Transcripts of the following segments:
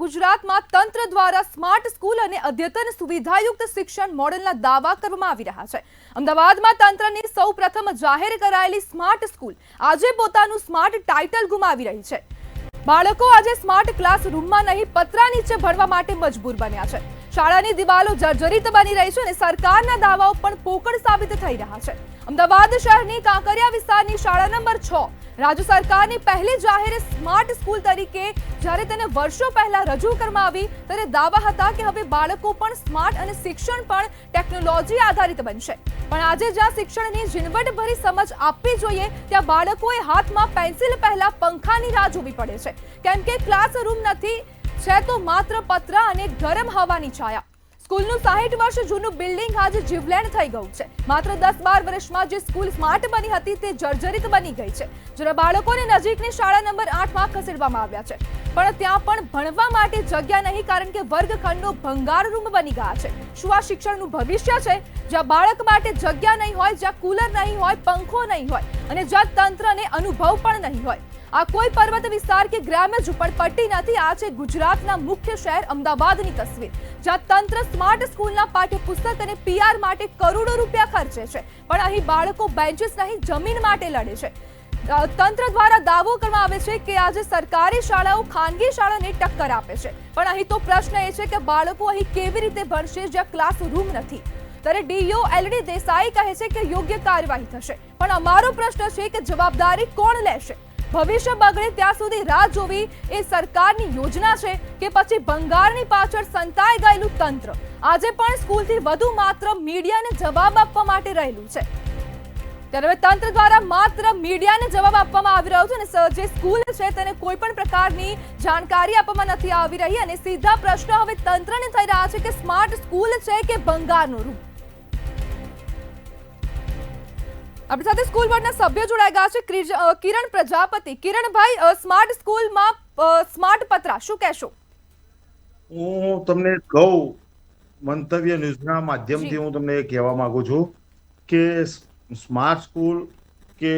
ગુજરાતમાં તંત્ર દ્વારા સ્માર્ટ સ્કૂલ અને અદ્યતન સુવિધાયુક્ત શિક્ષણ મોડેલના દાવા કરવામાં આવી રહ્યા છે। અમદાવાદમાં તંત્રની સૌપ્રથમ જાહેર કરાયેલી સ્માર્ટ સ્કૂલ આજે પોતાનું સ્માર્ટ ટાઇટલ ગુમાવી રહી છે। બાળકો આજે સ્માર્ટ ક્લાસરૂમમાં નહીં પતરા નીચે ભણવા માટે મજબૂર બન્યા છે। શાળાની દિવાલો જર્જરિત બની રહી છે અને સરકારના દાવાઓ પણ પોકળ સાબિત થઈ રહ્યા છે। અમદાવાદ શહેરની કાંકરિયા વિસ્તારની શાળા નંબર 6 રાજ્ય સરકારની પહેલી જાહેર સ્માર્ટ સ્કૂલ તરીકે જ્યારે તેને વર્ષો પહેલા રજૂ કરવામાં આવી ત્યારે દાવા હતા કે હવે બાળકો પણ સ્માર્ટ અને શિક્ષણ પણ ટેકનોલોજી આધારિત બનશે। પણ આજે જ્યાં શિક્ષણની ઝીણવટભરી સમજ આપવી જોઈએ ત્યાં બાળકોએ હાથમાં પેન્સિલ પહેલા પંખાની રાહ જોવી પડે છે, કેમ કે ક્લાસરૂમ નથી છે તો માત્ર પતરા અને ગરમ હવાની છાયા। સ્કૂલનું 60 વર્ષ જૂનું બિલ્ડિંગ આજે જીવલેણ થઈ ગયું છે। માત્ર 10-12 વર્ષમાં જે સ્કૂલ સ્માર્ટ બની હતી તે જર્જરિત બની ગઈ છે। જ્યારે બાળકોને નજીકની શાળા નંબર 8માં ખસેડવામાં આવ્યા છે, પણ ત્યાં પણ ભણવા માટે જગ્યા નહીં, કારણ કે વર્ગખંડનો ભંગાર રૂમ બની ગયા છે। શું આ શિક્ષણનું ભવિષ્ય છે, જ્યાં બાળક માટે જગ્યા નહીં હોય, જ્યાં કુલર નહીં હોય, પંખો નહીં હોય અને જ્યાં તંત્રને અનુભવ પણ નહીં હોય? આ કોઈ પર્વત વિસ્તાર કે ગ્રામ્ય ઝૂંપડપટ્ટી નથી। આ છે ગુજરાતના મુખ્ય શહેર અમદાવાદની તસવીર, જ્યાં તંત્ર સ્માર્ટ સ્કૂલના પાઠ્યપુસ્તક અને પીઆર માટે કરોડો રૂપિયા ખર્ચે છે, પણ અહીં બાળકો બેન્ચીસ નહીં જમીન માટે લડે છે। તંત્ર દ્વારા દાવો કરવામાં આવે છે કે આજે સરકારી શાળાઓ ખાનગી શાળાને ટક્કર આપે છે, પણ અહીં તો પ્રશ્ન એ છે કે બાળકો અહીં કેવી રીતે ભણશે જ્યાં ક્લાસરૂમ નથી? ત્યારે ડીઈઓ એલડી દેસાઈ કહે છે કે યોગ્ય કાર્યવાહી થશે, પણ અમારો પ્રશ્ન છે કે જવાબદારી કોણ લેશે? ભવિષ્ય બગડે ત્યાં સુધી રાહ જોવી એ સરકારની યોજના છે કે પછી ભંગારની પાછળ સંતાઈ ગયેલું તંત્ર આજે પણ સ્કૂલથી વધુ માત્ર મીડિયાને જવાબ આપવા માટે રહેલું છે? ત્યારે હવે તંત્ર દ્વારા માત્ર મીડિયાને જવાબ આપવામાં આવી રહ્યો છે અને જે સ્કૂલ છે તેને કોઈ પણ પ્રકારની જાણકારી આપવામાં નથી આવી રહી અને સીધા પ્રશ્ન હવે તંત્રને થઈ રહ્યા છે કે સ્માર્ટ સ્કૂલ છે કે ભંગારનો રૂમ? આપણી સાથે સ્કૂલ બોર્ડના સભ્ય જોડાઈ ગયા છે, કિરણ પ્રજાપતિ। કિરણભાઈ, સ્માર્ટ સ્કૂલમાં સ્માર્ટ પતરા શું કહેશો? હું તમને કહું, મંતવ્ય ન્યૂઝના માધ્યમથી હું તમને કહેવા માંગુ છું કે સ્માર્ટ સ્કૂલ કે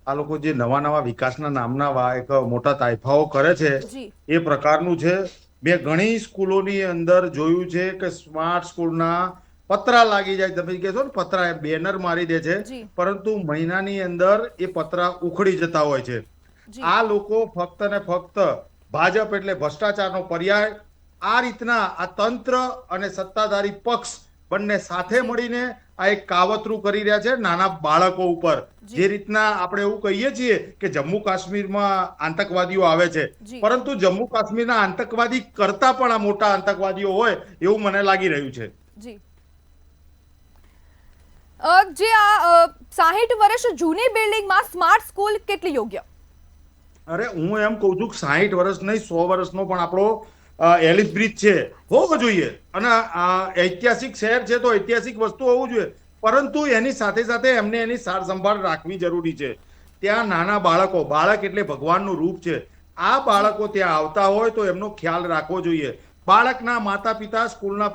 આ લોકો જે નવા વિકાસના નામના એક મોટા તાઇફાઓ કરે છે એ પ્રકારનું છે। મેં ઘણી સ્કૂલોની અંદર જોયું છે કે સ્માર્ટ સ્કૂલના પતરા લાગી જાય, તમે કહેશો ને પતરા બેનર મારી દે છે, પરંતુ મહિનાની અંદર એ પતરા ઉખડી જતા હોય છે। આ લોકો ફક્ત ને ફક્ત ભાજપ એટલે ભ્રષ્ટાચારનો પર્યાય, આ રીતના આ તંત્ર અને સત્તાધારી પક્ષ બંને સાથે મળીને આ એક કાવતરું કરી રહ્યા છે નાના બાળકો ઉપર। જે રીતના આપણે એવું કહીએ છીએ કે જમ્મુ કાશ્મીરમાં આતંકવાદીઓ આવે છે, પરંતુ જમ્મુ કાશ્મીરના આતંકવાદી કરતા પણ આ મોટા આતંકવાદીઓ હોય એવું મને લાગી રહ્યું છે। જે આ 60 વર્ષ જૂની બિલ્ડિંગમાં સ્માર્ટ સ્કૂલ કેટલી યોગ્ય? અરે હું એમ કહું છું કે 60 વર્ષ નહીં 100 વર્ષનો પણ આપણો એલિસ બ્રિજ છે, હોવો જોઈએ, અને ઐતિહાસિક શહેર છે તો ઐતિહાસિક વસ્તુ હોવું જોઈએ, પરંતુ એની સાથે સાથે એમને એની સાર સંભાળ રાખવી જરૂરી છે। ત્યાં નાના બાળકો, બાળક એટલે ભગવાનનું રૂપ છે, આ બાળકો ત્યાં આવતા હોય તો એમનો ખ્યાલ રાખવો જોઈએ। બાળકના માતા પિતા, સ્કૂલના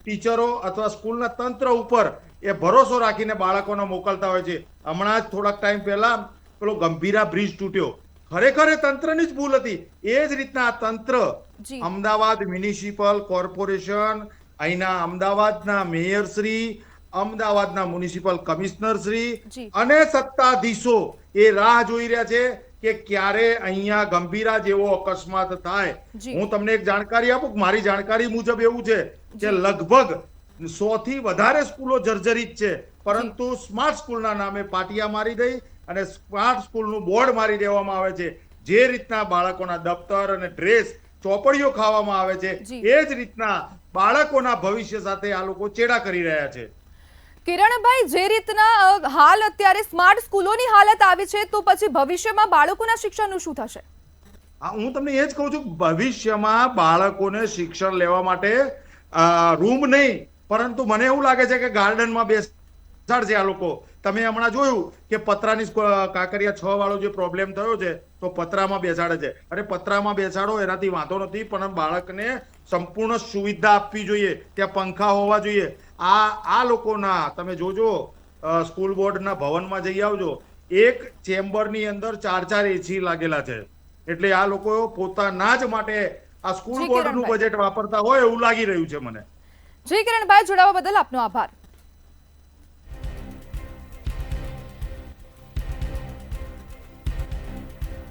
ટીચરો અથવા સ્કૂલના તંત્ર ઉપર એ ભરોસો રાખીને બાળકોને મોકલતા હોય છે। હમણાં જ થોડાક ટાઈમ પહેલા પેલો ગંભીરા બ્રિજ તૂટ્યો, ખરેખર એ તંત્રની જ ભૂલ હતી। એ જ રીતના આ તંત્ર, અમદાવાદ મ્યુનિસિપલ કોર્પોરેશન, અહીંના અમદાવાદના મેયર શ્રી, અમદાવાદના મ્યુનિસિપલ કમિશનર શ્રી અને સત્તાધીશો એ રાહ જોઈ રહ્યા છે કે ક્યારે અહીંયા ગંભીરા જેવો અકસ્માત થાય। હું તમને એક જાણકારી આપું, મારી જાણકારી મુજબ એવું છે કે લગભગ 100 થી વધારે સ્કૂલો જર્જરિત છે, પરંતુ સ્માર્ટ સ્કૂલના નામે પાટિયા મારી દઈ અને સ્માર્ટ સ્કૂલનું બોર્ડ મારી દેવામાં આવે છે। જે રીતના બાળકોના દફતર અને ડ્રેસ, ચોપડીઓ ખાવામાં આવે છે, એ જ રીતના બાળકોના ભવિષ્ય સાથે આ લોકો ચેડા કરી રહ્યા છે। કિરણભાઈ, જે રીતના હાલ અત્યારે સ્માર્ટ સ્કૂલોની હાલત આવી છે તો પછી ભવિષ્યમાં બાળકોના શિક્ષણનું શું થશે? હું તમને એ જ કહું છું, ભવિષ્યમાં બાળકોને શિક્ષણ લેવા માટે રૂમ નહીં, પરંતુ મને એવું લાગે છે કે ગાર્ડનમાં બેસાડશે આ લોકો। તમે હમણાં જોયું કે પતરાની કાંકરિયા 6 વાળો જે પ્રોબ્લેમ થયો છે તો પતરામાં બેસાડે છે। અરે પતરામાં બેસાડો એનાથી વાંધો નથી, પણ બાળકને સંપૂર્ણ સુવિધા આપવી જોઈએ, ત્યાં પંખા હોવા જોઈએ। આ લોકોના તમે જોજો, સ્કૂલ બોર્ડના ભવનમાં જઈ આવજો, એક ચેમ્બરની અંદર 4 એસી લાગેલા છે, એટલે આ લોકો પોતાના જ માટે આ સ્કૂલ જી, બોર્ડનું કિરણભાઈ. બજેટ વાપરતા હોય એવું લાગી રહ્યું છે મને. જી કિરણભાઈ, જોડાવા બદલ આપનો આભાર.